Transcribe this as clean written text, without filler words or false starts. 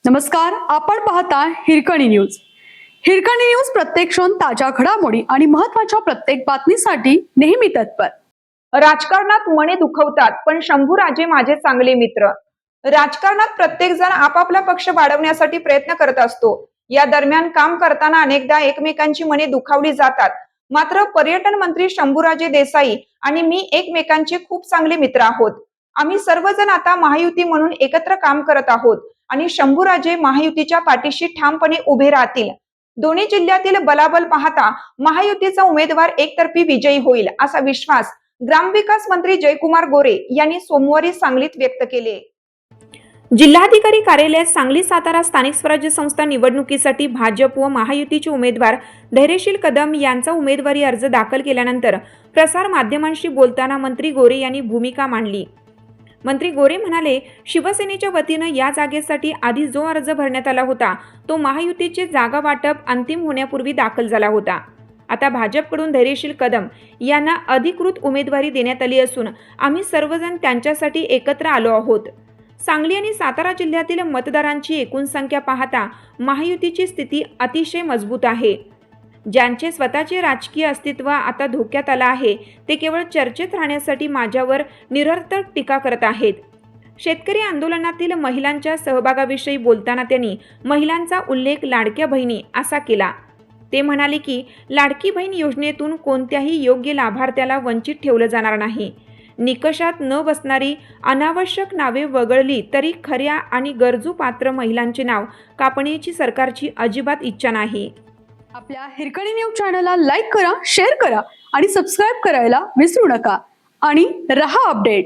नमस्कार, आपण पाहता हिरकणी न्यूज. हिरकणी न्यूज प्रत्येक क्षण ताज्या घडामोडी आणि महत्त्वाच्या प्रत्येक बातमीसाठी नेहमी तत्पर. राजकारणात मने दुखवतात, पण शंभूराजे माझे चांगले मित्र. राजकारणात प्रत्येक जण आपापला पक्ष वाढवण्यासाठी प्रयत्न करत असतो. या दरम्यान काम करताना अनेकदा एकमेकांची मने दुखावली जातात. मात्र पर्यटन मंत्री शंभूराजे देसाई आणि मी एकमेकांचे खूप चांगले मित्र आहोत. आम्ही सर्वजण आता महायुती म्हणून एकत्र काम करत आहोत आणि शंभूराजे महायुतीच्या पाठीशी ठामपणे उभे राहतील. दोन्ही जिल्ह्यातील बलाबल पाहता महायुतीचा उमेदवार एकतर्फी विजयी होईल असा विश्वास ग्रामविकास मंत्री जयकुमार गोरे यांनी सोमवारी सांगलीत व्यक्त केले. जिल्हाधिकारी कार्यालयात सांगली सातारा स्थानिक स्वराज्य संस्था निवडणुकीसाठी भाजप व महायुतीचे उमेदवार धैर्यशील कदम यांचा उमेदवारी अर्ज दाखल केल्यानंतर प्रसार माध्यमांशी बोलताना मंत्री गोरे यांनी भूमिका मांडली. मंत्री गोरे म्हणाले, शिवसेनेच्या वतीनं या जागेसाठी आधी जो अर्ज भरण्यात आला होता तो महायुतीचे जागा वाटप अंतिम होण्यापूर्वी दाखल झाला होता. आता भाजपकडून धैर्यशील कदम यांना अधिकृत उमेदवारी देण्यात आली असून आम्ही सर्वजण त्यांच्यासाठी एकत्र आलो आहोत. सांगली आणि सातारा जिल्ह्यातील मतदारांची एकूण संख्या पाहता महायुतीची स्थिती अतिशय मजबूत आहे. ज्यांचे स्वतःचे राजकीय अस्तित्व आता धोक्यात आलं आहे ते केवळ चर्चेत राहण्यासाठी माझ्यावर निरर्थक टीका करत आहेत. शेतकरी आंदोलनातील महिलांच्या सहभागाविषयी बोलताना त्यांनी महिलांचा उल्लेख लाडक्या बहिणी असा केला. ते म्हणाले की लाडकी बहीण योजनेतून कोणत्याही योग्य लाभार्थ्याला वंचित ठेवलं जाणार नाही. निकषात न बसणारी अनावश्यक नावे वगळली तरी खऱ्या आणि गरजू पात्र महिलांचे नाव कापण्याची सरकारची अजिबात इच्छा नाही. आपल्या हिरकणी न्यूज चॅनलला लाईक करा, शेअर करा आणि सबस्क्राईब करायला विसरू नका आणि रहा अपडेट.